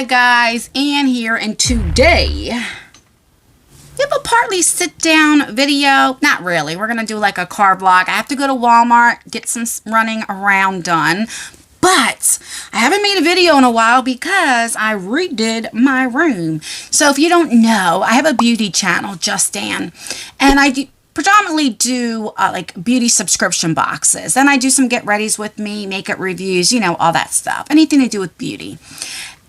Hi guys, Ann here, and today we have a partly sit down video. Not really, we're gonna do like a car vlog. I have to go to Walmart, get some running around done, but I haven't made a video in a while because I redid my room. So if you don't know, I have a beauty channel, Just Ann, and I predominantly do like beauty subscription boxes, and I do some get readies with me, makeup reviews, you know, all that stuff, anything to do with beauty.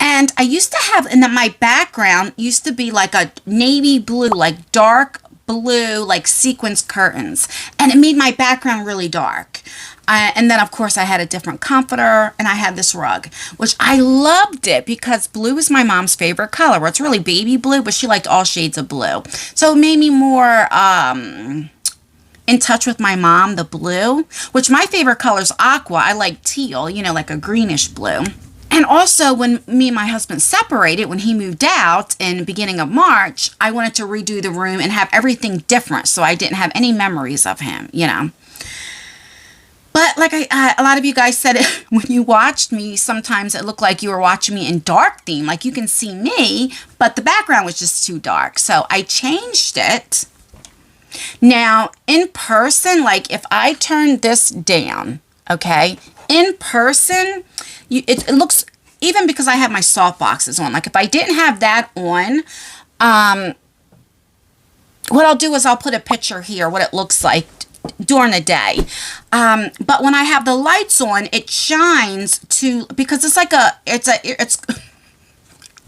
And I used to have, and then my background used to be like a navy blue, like dark blue, like sequins curtains, and it made my background really dark. And then of course I had a different comforter, and I had this rug, which I loved it because blue is my mom's favorite color. Well, it's really baby blue, but she liked all shades of blue. So it made me more in touch with my mom, the blue, which my favorite color is aqua. I like teal, you know, like a greenish blue. And also, when me and my husband separated, when he moved out in the beginning of March, I wanted to redo the room and have everything different, so I didn't have any memories of him, you know. But like a lot of you guys said, when you watched me, sometimes it looked like you were watching me in dark theme. Like you can see me, but the background was just too dark. So I changed it. Now, in person, like if I turn this down, okay, in person, it looks, even because I have my soft boxes on, like if I didn't have that on, what I'll do is I'll put a picture here, what it looks like during the day. But when I have the lights on, it shines to, because it's like it's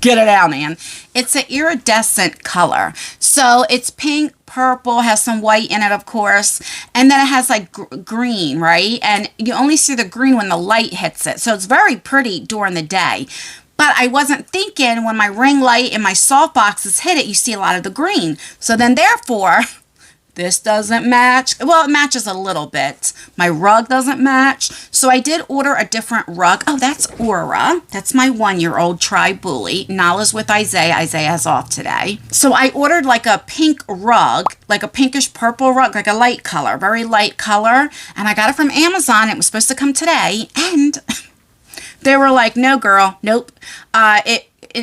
get it out, man. It's an iridescent color. So it's pink, purple, has some white in it, of course. And then it has like green, right? And you only see the green when the light hits it. So it's very pretty during the day. But I wasn't thinking when my ring light and my soft boxes hit it, you see a lot of the green. So then therefore, this doesn't match. Well, it matches a little bit. My rug doesn't match. So I did order a different rug. Oh, that's Aura. That's my 1-year-old tri-bully. Nala's with Isaiah. Isaiah's off today. So I ordered like a pink rug, like a pinkish purple rug, like a light color, very light color. And I got it from Amazon. It was supposed to come today. And they were like, no, girl, nope.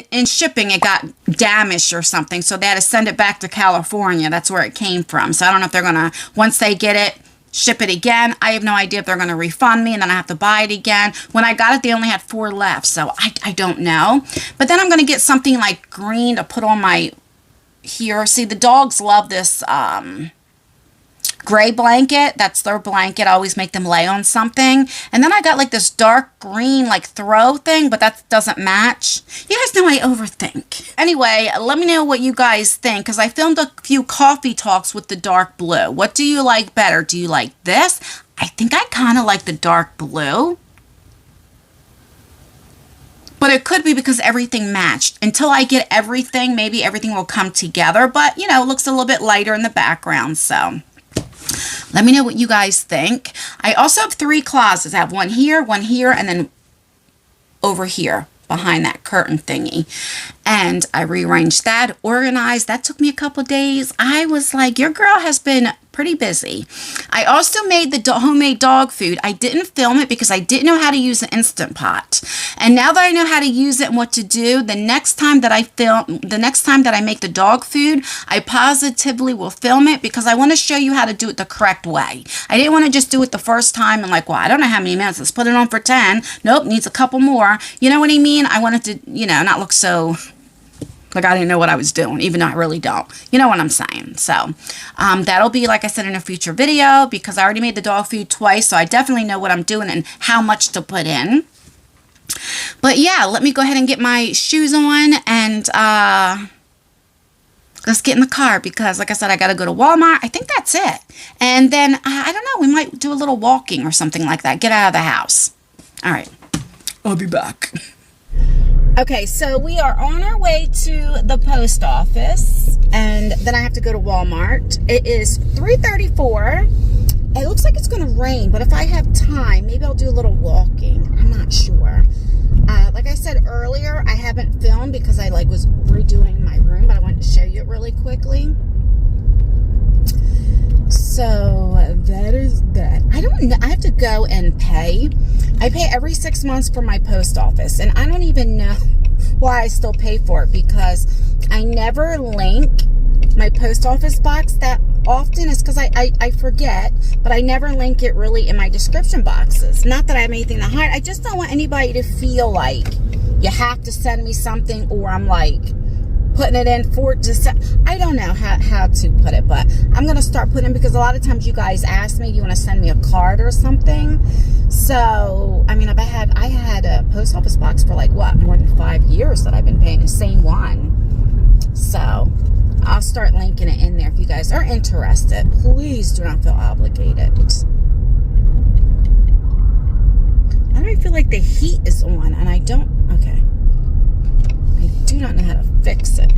In shipping, it got damaged or something, so they had to send it back to California. That's where it came from. So I don't know if they're going to, once they get it, ship it again. I have no idea if they're going to refund me, and then I have to buy it again. When I got it, they only had 4 left, so I don't know. But then I'm going to get something like green to put on my, here. See, the dogs love this gray blanket. That's their blanket. I always make them lay on something. And then I got like this dark green like throw thing, but that doesn't match. You guys know I overthink. Anyway, let me know what you guys think, because I filmed a few coffee talks with the dark blue. What do you like better? Do you like this? I think I kind of like the dark blue. But it could be because everything matched. Until I get everything, maybe everything will come together. But, you know, it looks a little bit lighter in the background, so let me know what you guys think. I also have 3 closets. I have one here, and then over here behind that curtain thingy. And I rearranged that, organized. That took me a couple days. I was like, your girl has been pretty busy. I also made the homemade dog food. I didn't film it because I didn't know how to use an Instant Pot. And now that I know how to use it and what to do, the next time that I make the dog food, I positively will film it because I want to show you how to do it the correct way. I didn't want to just do it the first time and like, well, I don't know how many minutes. Let's put it on for 10. Nope, needs a couple more. You know what I mean? I wanted to, you know, not look so like I didn't know what I was doing, even though I really don't. You know what I'm saying? So that'll be, like I said, in a future video because I already made the dog food twice, so I definitely know what I'm doing and how much to put in. But yeah, let me go ahead and get my shoes on and let's get in the car because, like I said, I got to go to Walmart. I think that's it. And then, I don't know, we might do a little walking or something like that. Get out of the house. All right. I'll be back. Okay, so we are on our way to the post office, and then I have to go to Walmart. It is 3:34. It looks like it's going to rain, but if I have time, maybe I'll do a little walking. I'm not sure. Like I said earlier, I haven't filmed because I was redoing my room, but I wanted to show you it really quickly. So that is that. I don't know. I have to go and pay. I pay every 6 months for my post office, and I don't even know why I still pay for it, because I never link my post office box that often. Is because I forget, but I never link it really in my description boxes. Not that I have anything to hide. I just don't want anybody to feel like you have to send me something, or I'm like putting it in for just, I don't know how to put it, but I'm going to start putting in, because a lot of times you guys ask me, do you want to send me a card or something? So, I mean, I had a post office box for like, what, more than 5 years that I've been paying the same one. So, I'll start linking it in there if you guys are interested. Please do not feel obligated. I don't feel like the heat is on, and I don't, okay. I do not know how to fix it.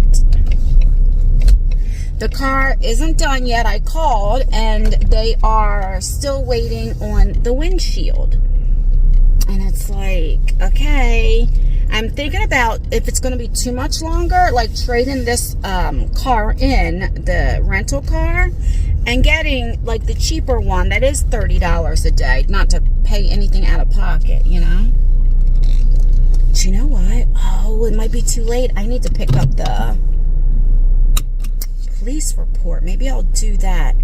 The car isn't done yet. I called and they are still waiting on the windshield. And it's like, okay, I'm thinking about if it's going to be too much longer, like trading this car in, the rental car, and getting like the cheaper one that is $30 a day, not to pay anything out of pocket, you know? But you know what? Oh, it might be too late. I need to pick up the police report. Maybe I'll do that.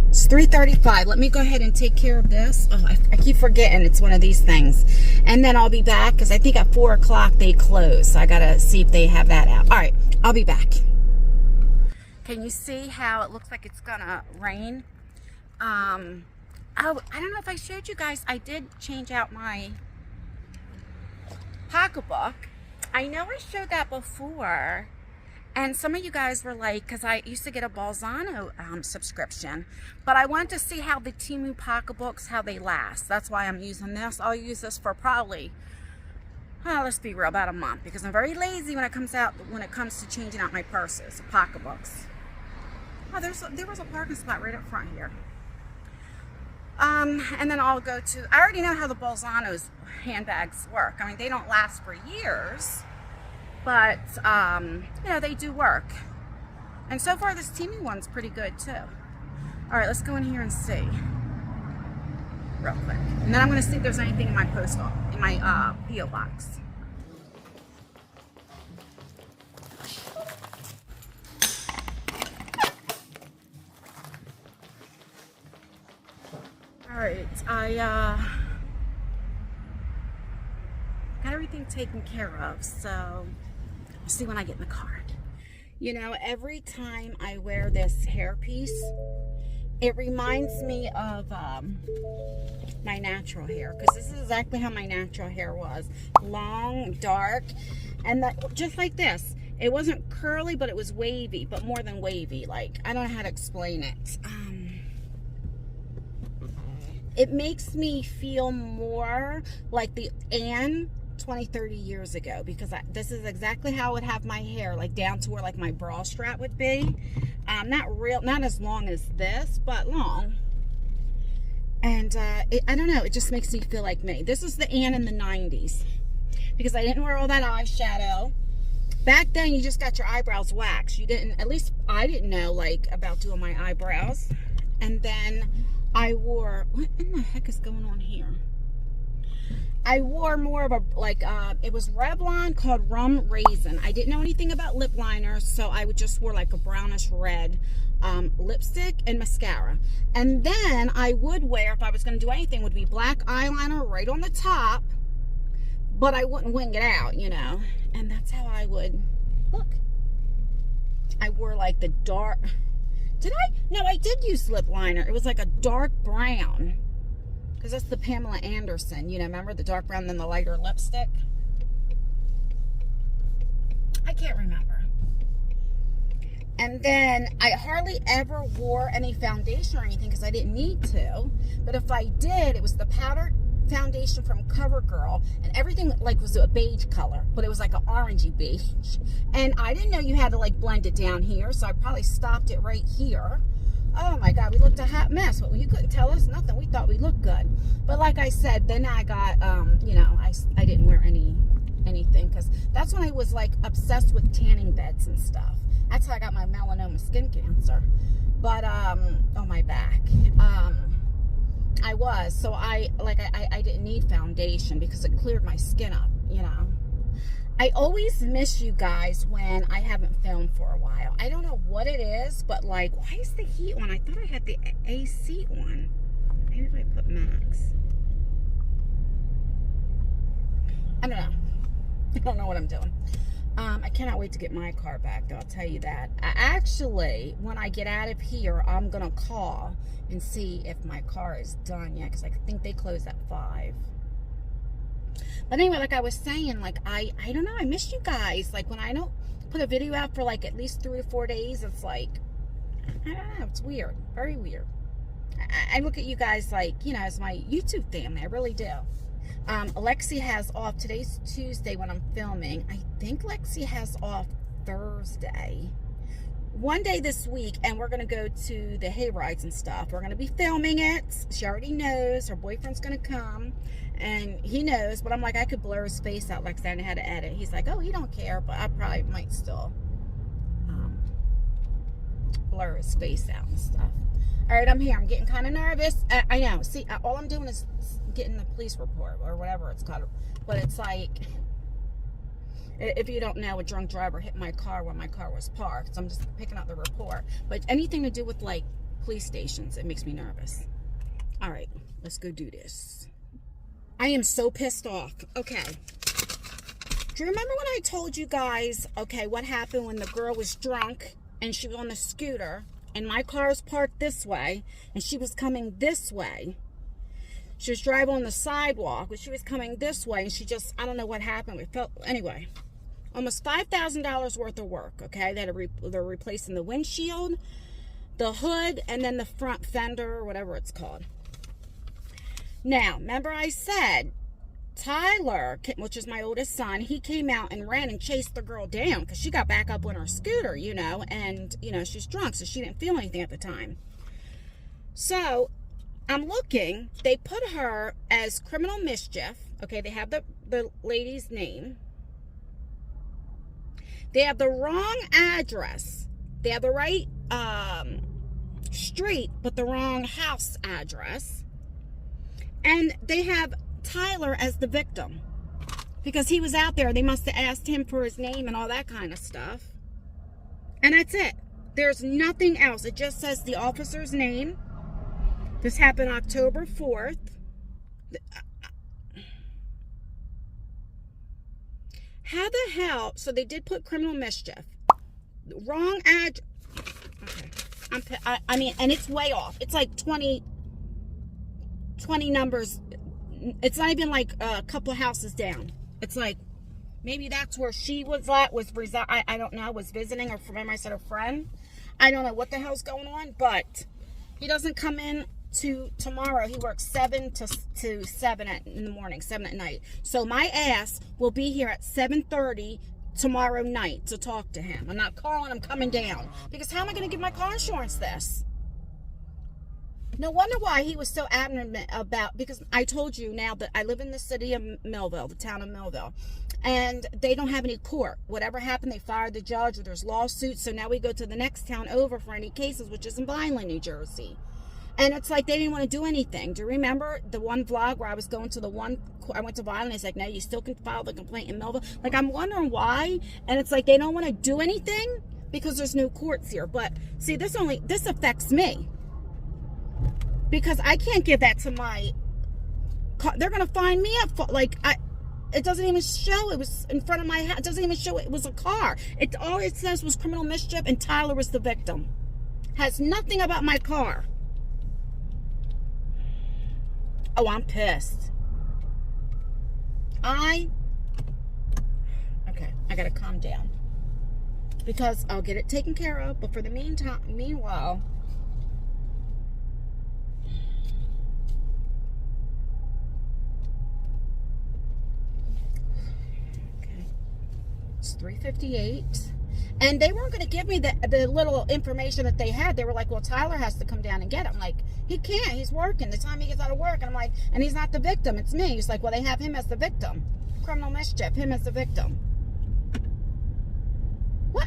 It's 3:35. Let me go ahead and take care of this. Oh, I keep forgetting it's one of these things. And then I'll be back, because I think at 4 o'clock they close. So I got to see if they have that out. All right, I'll be back. Can you see how it looks like it's going to rain? Oh, I don't know if I showed you guys. I did change out my pocketbook. I know I showed that before, and some of you guys were like, because I used to get a Balzano subscription, but I wanted to see how the Temu pocketbooks, how they last. That's why I'm using this. I'll use this for probably, let's be real, about a month, because I'm very lazy when it comes to changing out my purses, pocketbooks. Oh, there was a parking spot right up front here. And then I'll go to, I already know how the Balzano's handbags work. I mean, they don't last for years, but, you know, they do work. And so far, this Temu one's pretty good, too. All right, let's go in here and see real quick. And then I'm going to see if there's anything in my P.O. box. All right, I got everything taken care of, so we'll see when I get in the car. You know, every time I wear this hairpiece, it reminds me of my natural hair, because this is exactly how my natural hair was. Long, dark, and just like this. It wasn't curly, but it was wavy, but more than wavy. Like, I don't know how to explain it. It makes me feel more like the Anne 20, 30 years ago, because this is exactly how I would have my hair, like down to where like my bra strap would be. Not as long as this, but long. And I don't know, it just makes me feel like me. This is the Anne in the 90s, because I didn't wear all that eyeshadow. Back then, you just got your eyebrows waxed. You didn't, at least I didn't know like about doing my eyebrows. And then I wore, what in the heck is going on here? I wore more of a, like, it was Revlon called Rum Raisin. I didn't know anything about lip liners, so I would just wear like a brownish red lipstick and mascara. And then I would wear, if I was going to do anything, would be black eyeliner right on the top, but I wouldn't wing it out, you know. And that's how I would look. I wore like the dark... Did I? No, I did use lip liner. It was like a dark brown. Because that's the Pamela Anderson. You know, remember the dark brown, then the lighter lipstick? I can't remember. And then I hardly ever wore any foundation or anything because I didn't need to. But if I did, it was the powdered foundation from CoverGirl, and everything like was a beige color, but it was like an orangey beige. And I didn't know you had to like blend it down here, so I probably stopped it right here. Oh my God, we looked a hot mess, but you couldn't tell us nothing. We thought we looked good. But like I said, then I got, you know, I didn't wear anything, because that's when I was like obsessed with tanning beds and stuff. That's how I got my melanoma skin cancer. But, on my back. I was, so I didn't need foundation because it cleared my skin up, you know. I always miss you guys when I haven't filmed for a while. I don't know what it is, but like, why is the heat on? I thought I had the AC on. Maybe if I put max. I don't know. I don't know what I'm doing. I cannot wait to get my car back, though, I'll tell you that. Actually, when I get out of here, I'm going to call and see if my car is done yet, because I think they close at 5. But anyway, like I was saying, like, I don't know, I miss you guys. Like, when I don't put a video out for, like, at least 3 or 4 days, it's like, I don't know, it's weird. Very weird. I look at you guys like, you know, as my YouTube family. I really do. Alexi has off. Today's Tuesday when I'm filming. I think Lexi has off Thursday. One day this week, and we're going to go to the hay rides and stuff. We're going to be filming it. She already knows. Her boyfriend's going to come, and he knows. But I'm like, I could blur his face out, Lexi. I know how to edit. He's like, oh, he don't care, but I probably might still blur his face out and stuff. All right, I'm here. I'm getting kind of nervous. I know. See, all I'm doing is getting the police report or whatever it's called. But it's like, if you don't know, a drunk driver hit my car when my car was parked. So I'm just picking up the report. But anything to do with, like, police stations, it makes me nervous. All right, let's go do this. I am so pissed off. Okay. Do you remember when I told you guys, okay, what happened when the girl was drunk and she was on the scooter? And my car is parked this way, and she was coming this way. She was driving on the sidewalk, but she was coming this way, and she just, I don't know what happened. We felt, anyway, almost $5,000 worth of work, okay? They're replacing the windshield, the hood, and then the front fender, or whatever it's called. Now, remember I said, Tyler, which is my oldest son, he came out and ran and chased the girl down because she got back up on her scooter, you know, and, you know, she's drunk, so she didn't feel anything at the time. So, I'm looking, they put her as criminal mischief, okay, they have the lady's name. They have the wrong address. They have the right street, but the wrong house address. And they have Tyler as the victim because he was out there. They must have asked him for his name and all that kind of stuff, and that's it. There's nothing else. It just says the officer's name. This happened October 4th. How the hell? So they did put criminal mischief, wrong ad. Okay, I mean, and it's way off. It's like 20 numbers. It's not even like a couple of houses down. It's like, maybe that's where she was at, I don't know, was visiting, or remember I said a friend. I don't know what the hell's going on, but he doesn't come in to tomorrow. He works 7 to 7 in the morning, 7 at night. So my ass will be here at 7:30 tomorrow night to talk to him. I'm not calling, I'm coming down. Because how am I going to give my car insurance this? No wonder why he was so adamant about, because I told you now that I live in the city of Millville, the town of Millville, and they don't have any court. Whatever happened, they fired the judge, or there's lawsuits, so now we go to the next town over for any cases, which is in Vineland, New Jersey. And it's like they didn't want to do anything. Do you remember the one vlog where I was going to I went to Vineland, it's like, no, you still can file the complaint in Millville. Like, I'm wondering why, and it's like they don't want to do anything because there's no courts here. But see, this affects me. Because I can't give that to my car. They're going to find me up. Like, it doesn't even show it was in front of my house. It doesn't even show it was a car. All it says was criminal mischief, and Tyler was the victim. Has nothing about my car. Oh, I'm pissed. Okay, I got to calm down. Because I'll get it taken care of. But for the meanwhile... It's 3:58, and they weren't going to give me the little information that they had. They were like, well, Tyler has to come down and get it. I'm like, he can't, he's working the time he gets out of work. And I'm like, and he's not the victim, it's me. He's like, well, they have him as the victim, criminal mischief, him as the victim. What?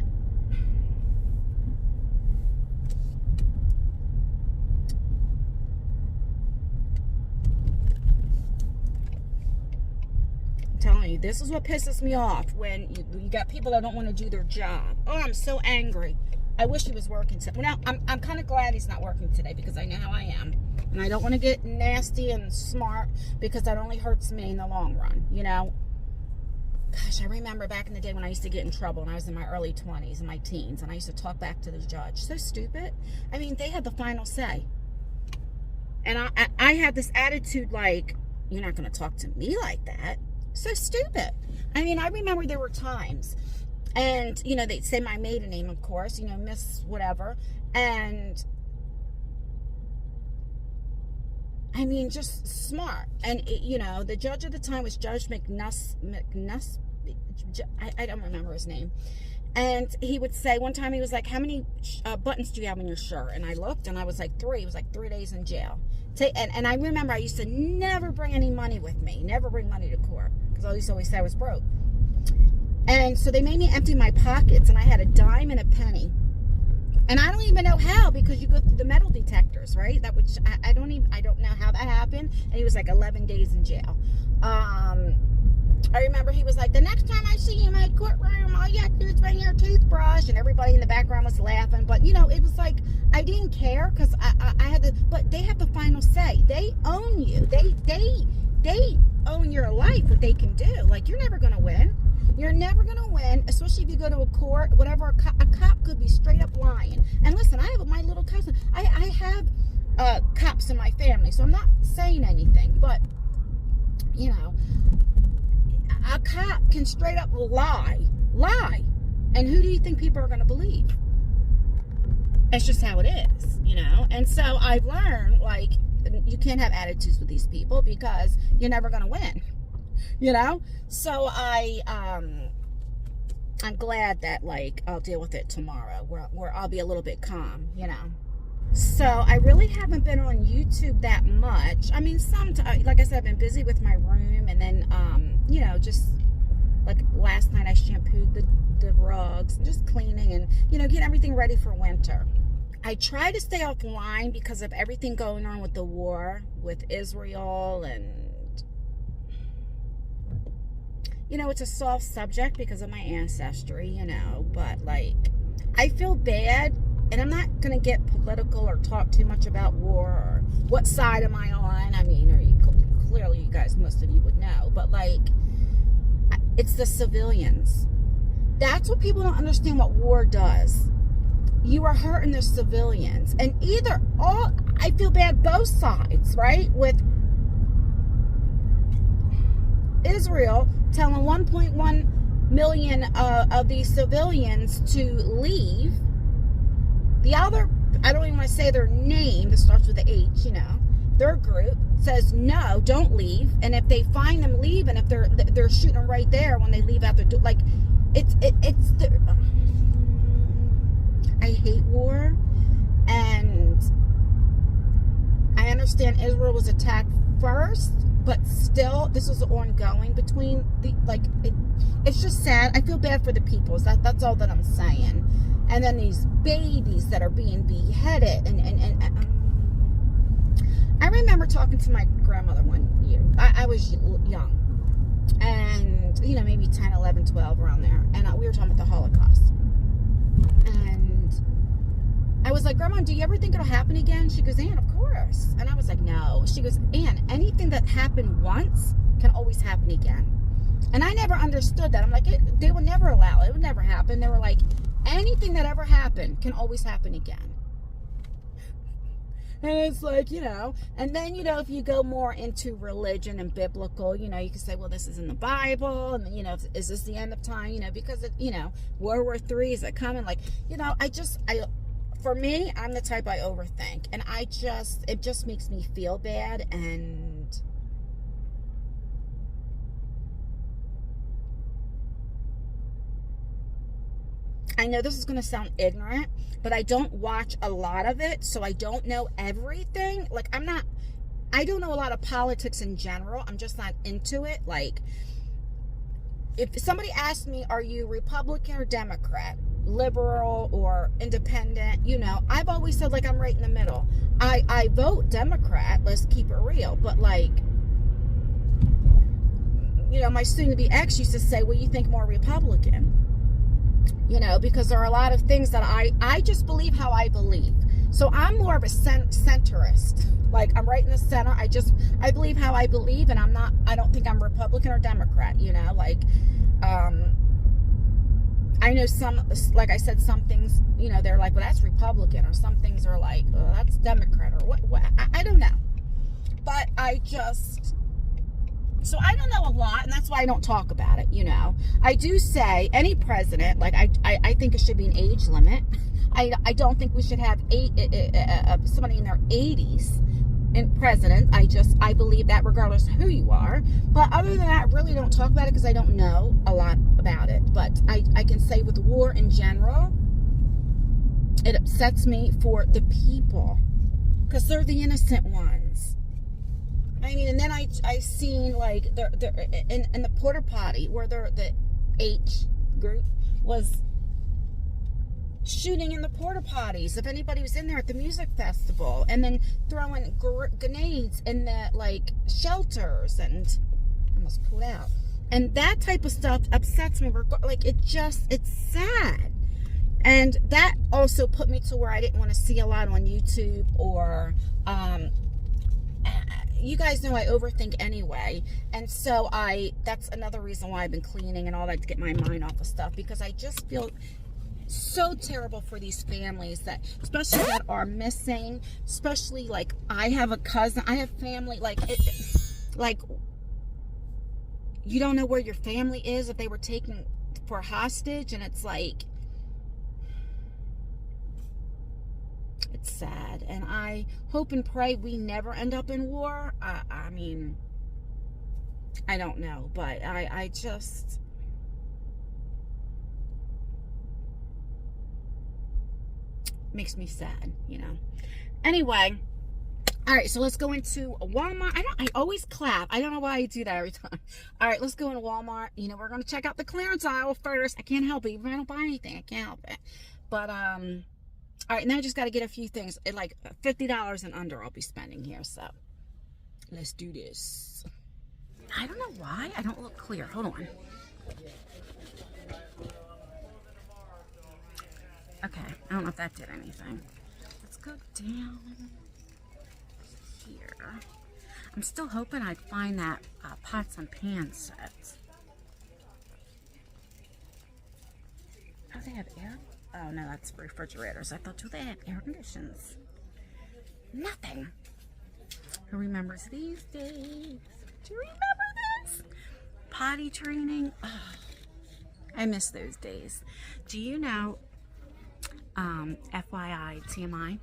I'm telling you, this is what pisses me off, when you got people that don't want to do their job. Oh, I'm so angry. I wish he was working today. Well, now, I'm kind of glad he's not working today, because I know how I am. And I don't want to get nasty and smart, because that only hurts me in the long run, you know? Gosh, I remember back in the day when I used to get in trouble, and I was in my early 20s and my teens, and I used to talk back to the judge. So stupid. I mean, they had the final say. And I had this attitude like, you're not going to talk to me like that. So stupid. I mean, I remember there were times, and, you know, they'd say my maiden name, of course, you know, Miss whatever, and I mean, just smart. And, you know, the judge at the time was Judge McNuss, I don't remember his name. And he would say, one time he was like, how many buttons do you have on your shirt? And I looked, and I was like, 3. It was like 3 days in jail. And I remember I used to never bring any money with me. Never bring money to court, because I used to always say I was broke. And so they made me empty my pockets, and I had a dime and a penny. And I don't even know how, because you go through the metal detectors, right? That which I don't know how that happened. And he was like 11 days in jail. I remember he was like, the next time I see you in my courtroom, all you have to do is bring your toothbrush. And everybody in the background was laughing. But, you know, it was like, I didn't care, because I had to, but they have the final say. They own you. They own your life, what they can do. Like, you're never going to win. You're never going to win, especially if you go to a court, whatever. A cop could be straight up lying. And listen, I have my little cousin. I have cops in my family, so I'm not saying anything. But, you know, a cop can straight up lie. And who do you think people are going to believe? It's just how it is, you know. And so I've learned, like, you can't have attitudes with these people, because you're never going to win. You know, so I'm glad that, like, I'll deal with it tomorrow, where I'll be a little bit calm, you know. So I really haven't been on YouTube that much. I mean, like I said, I've been busy with my room, and then you know, just like last night I shampooed the rugs, just cleaning, and, you know, getting everything ready for winter. I try to stay offline because of everything going on with the war with Israel, and you know, it's a soft subject because of my ancestry, you know, but, like, I feel bad, and I'm not going to get political or talk too much about war or what side am I on. I mean, clearly you guys, most of you would know, but, like, it's the civilians. That's what people don't understand what war does. You are hurting the civilians, and I feel bad both sides, right? With Israel telling 1.1 million of these civilians to leave. The other, I don't even want to say their name, that starts with the H, you know, their group says, no, don't leave. And if they find them leaving, if they're shooting them right there when they leave out their door, like, I hate war. And I understand Israel was attacked first, but still, this is ongoing between it's just sad. I feel bad for the people. That's all that I'm saying. And then these babies that are being beheaded, and I remember talking to my grandmother one year. I was young, and, you know, maybe 10, 11, 12, around there, and we were talking about the Holocaust. And I was like, Grandma, do you ever think it'll happen again? She goes, Ann, of course. And I was like, no. She goes, Ann, anything that happened once can always happen again. And I never understood that. I'm like, they would never allow it. It would never happen. They were like, anything that ever happened can always happen again. And it's like, you know, and then, you know, if you go more into religion and biblical, you know, you can say, well, this is in the Bible, and, you know, is this the end of time? You know, because, you know, World War III, is it coming? Like, you know, for me, I'm the type, I overthink, and it just makes me feel bad. And I know this is going to sound ignorant, but I don't watch a lot of it, so I don't know everything. Like, I don't know a lot of politics in general. I'm just not into it. Like, if somebody asked me, are you Republican or Democrat, liberal or independent, you know, I've always said, like, I'm right in the middle. I vote Democrat, let's keep it real, but, like, you know, my soon-to-be ex used to say, well, you think more Republican. You know, because there are a lot of things that I just believe how I believe. So I'm more of a centrist. Like, I'm right in the center. I believe how I believe, and I don't think I'm Republican or Democrat, you know, like, I know some, like I said, some things, you know, they're like, well, that's Republican, or some things are like, oh, that's Democrat, or what I don't know. But so I don't know a lot, and that's why I don't talk about it, you know. I do say any president, like, I think it should be an age limit. I don't think we should have somebody in their 80s in president. I believe that regardless of who you are. But other than that, I really don't talk about it because I don't know a lot about it. But I can say with war in general, it upsets me for the people because they're the innocent ones. I mean, and then I seen, like, in the porta potty where the H group was shooting in the porta potties if anybody was in there at the music festival, and then throwing grenades in the, like, shelters, and I almost pulled out. And that type of stuff upsets me. Like, it's sad. And that also put me to where I didn't want to see a lot on YouTube or, you guys know I overthink anyway, and so that's another reason why I've been cleaning and all that, to get my mind off of stuff, because I just feel so terrible for these families especially that are missing, especially, like, I have a cousin, I have family, like, you don't know where your family is if they were taken for hostage, and it's like, it's sad, and I hope and pray we never end up in war. I mean, I don't know, but I just, makes me sad, you know. Anyway, all right, so let's go into Walmart. I always clap. I don't know why I do that every time. All right, let's go into Walmart. You know, we're going to check out the clearance aisle first. I can't help it. Even if I don't buy anything, I can't help it. But, all right, now I just got to get a few things. Like $50 and under I'll be spending here, so let's do this. I don't know why I don't look clear. Hold on. Okay, I don't know if that did anything. Let's go down here. I'm still hoping I'd find that pots and pans set. Oh, they have air? Oh, no, that's refrigerators. I thought, do they have air conditions? Nothing. Who remembers these days? Do you remember this? Potty training. Oh, I miss those days. Do you know, FYI, TMI,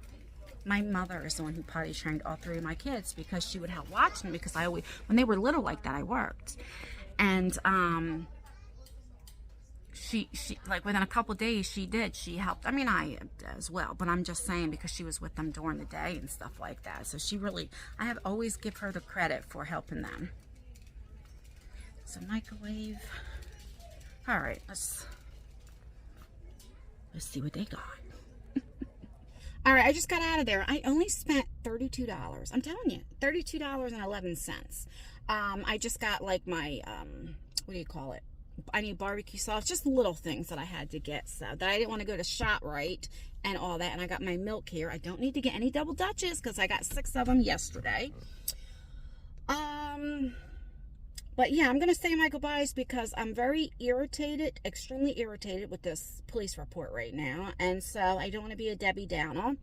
my mother is the one who potty trained all three of my kids, because she would help watch me, because when they were little like that, I worked. And, she like within a couple days she helped. I mean, I as well, but I'm just saying, because she was with them during the day and stuff like that. So I have always give her the credit for helping them. So microwave. All right, let's see what they got. All right, I just got out of there. I only spent $32. I'm telling you, $32.11. I just got, like, my what do you call it? I need barbecue sauce, just little things that I had to get, so that I didn't want to go to ShopRite and all that. And I got my milk here. I don't need to get any double Dutches because I got 6 of them yesterday. But yeah, I'm gonna say my goodbyes because I'm very irritated, extremely irritated with this police report right now, and so I don't want to be a Debbie Downer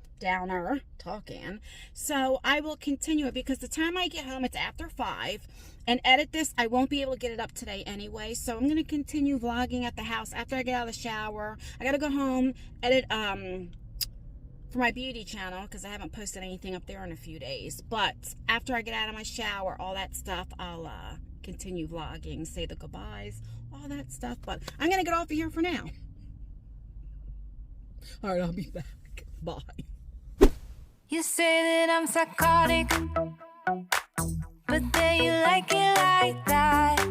talking. So I will continue it, because the time I get home, it's after 5, and edit this, I won't be able to get it up today anyway. So I'm gonna continue vlogging at the house after I get out of the shower. I gotta go home, edit for my beauty channel, because I haven't posted anything up there in a few days. But after I get out of my shower, all that stuff, I'll continue vlogging, say the goodbyes, all that stuff. But I'm gonna get off of here for now. All right, I'll be back. Bye. You say that I'm psychotic, but then you like it like that.